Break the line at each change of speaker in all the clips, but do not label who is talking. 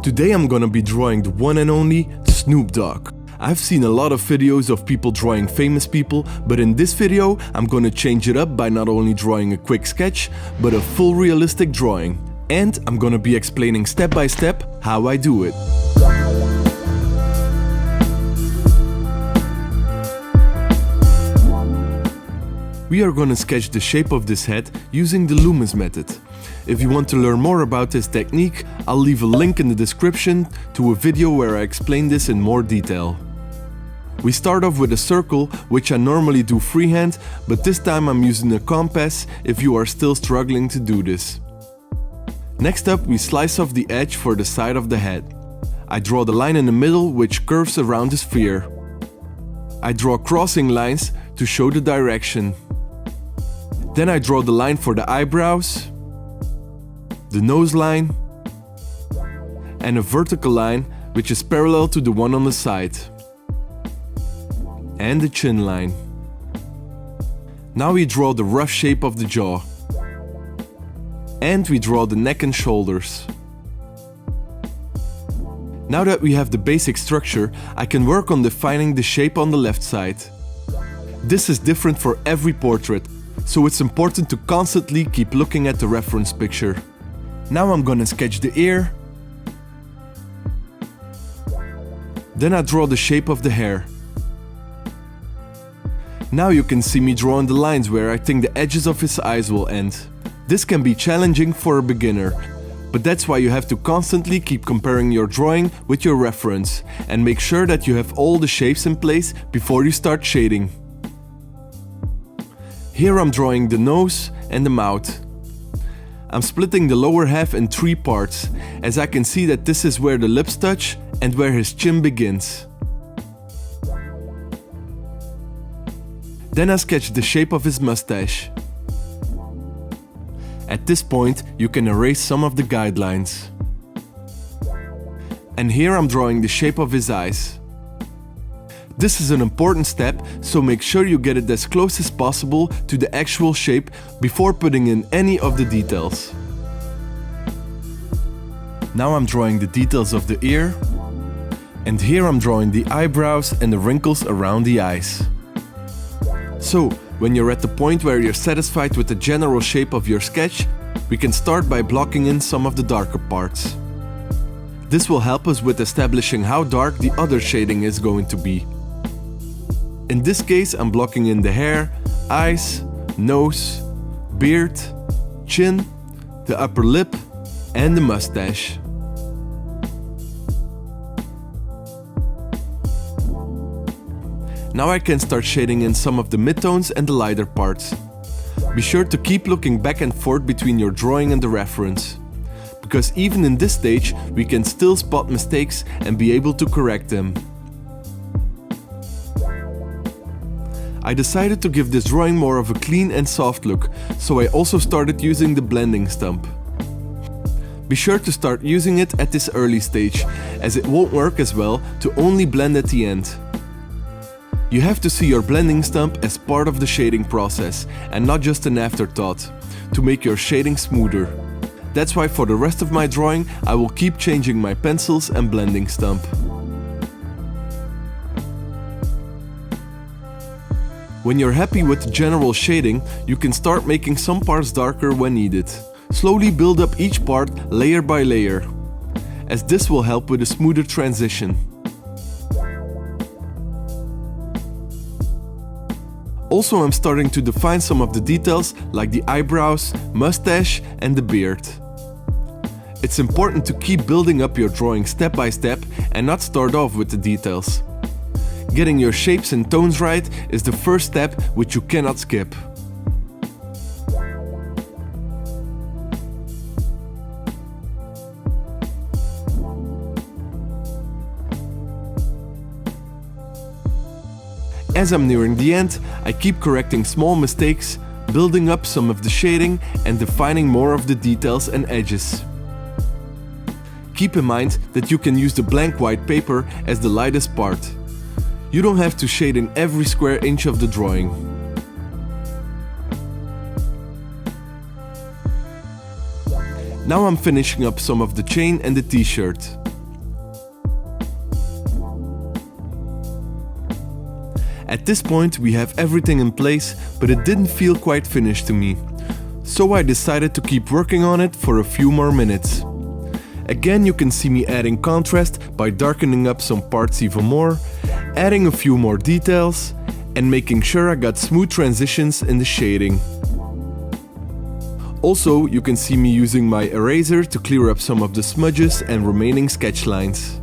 Today I'm gonna be drawing the one and only Snoop Dogg. I've seen a lot of videos of people drawing famous people, but in this video I'm gonna change it up by not only drawing a quick sketch, but a full realistic drawing. And I'm gonna be explaining step by step how I do it. We are gonna sketch the shape of this head using the Loomis method. If you want to learn more about this technique, I'll leave a link in the description to a video where I explain this in more detail. We start off with a circle, which I normally do freehand, but this time I'm using a compass if you are still struggling to do this. Next up, we slice off the edge for the side of the head. I draw the line in the middle which curves around the sphere. I draw crossing lines to show the direction. Then I draw the line for the eyebrows, the nose line, and a vertical line which is parallel to the one on the side, and the chin line. Now we draw the rough shape of the jaw, and we draw the neck and shoulders. Now that we have the basic structure, I can work on defining the shape on the left side. This is different for every portrait, so it's important to constantly keep looking at the reference picture. Now I'm gonna sketch the ear. Then I draw the shape of the hair. Now you can see me drawing the lines where I think the edges of his eyes will end. This can be challenging for a beginner, but that's why you have to constantly keep comparing your drawing with your reference and make sure that you have all the shapes in place before you start shading. Here I'm drawing the nose and the mouth. I'm splitting the lower half in 3 parts, as I can see that this is where the lips touch and where his chin begins. Then I sketch the shape of his mustache. At this point, you can erase some of the guidelines. And here I'm drawing the shape of his eyes. This is an important step, so make sure you get it as close as possible to the actual shape before putting in any of the details. Now I'm drawing the details of the ear, and here I'm drawing the eyebrows and the wrinkles around the eyes. So, when you're at the point where you're satisfied with the general shape of your sketch, we can start by blocking in some of the darker parts. This will help us with establishing how dark the other shading is going to be. In this case, I'm blocking in the hair, eyes, nose, beard, chin, the upper lip, and the mustache. Now I can start shading in some of the midtones and the lighter parts. Be sure to keep looking back and forth between your drawing and the reference, because even in this stage we can still spot mistakes and be able to correct them. I decided to give this drawing more of a clean and soft look, so I also started using the blending stump. Be sure to start using it at this early stage, as it won't work as well to only blend at the end. You have to see your blending stump as part of the shading process and not just an afterthought, to make your shading smoother. That's why for the rest of my drawing I will keep changing my pencils and blending stump. When you're happy with the general shading, you can start making some parts darker when needed. Slowly build up each part layer by layer, as this will help with a smoother transition. Also, I'm starting to define some of the details like the eyebrows, mustache, and the beard. It's important to keep building up your drawing step by step and not start off with the details. Getting your shapes and tones right is the first step which you cannot skip. As I'm nearing the end, I keep correcting small mistakes, building up some of the shading and defining more of the details and edges. Keep in mind that you can use the blank white paper as the lightest part. You don't have to shade in every square inch of the drawing. Now I'm finishing up some of the chain and the t-shirt. At this point we have everything in place, but it didn't feel quite finished to me. So I decided to keep working on it for a few more minutes. Again, you can see me adding contrast by darkening up some parts even more, adding a few more details, and making sure I got smooth transitions in the shading. Also, you can see me using my eraser to clear up some of the smudges and remaining sketch lines.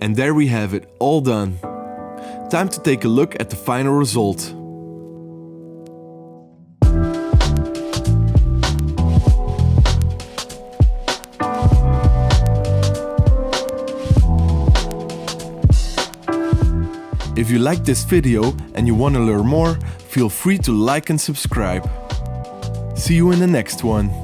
And there we have it, all done. Time to take a look at the final result. If you like this video and you want to learn more, feel free to like and subscribe. See you in the next one.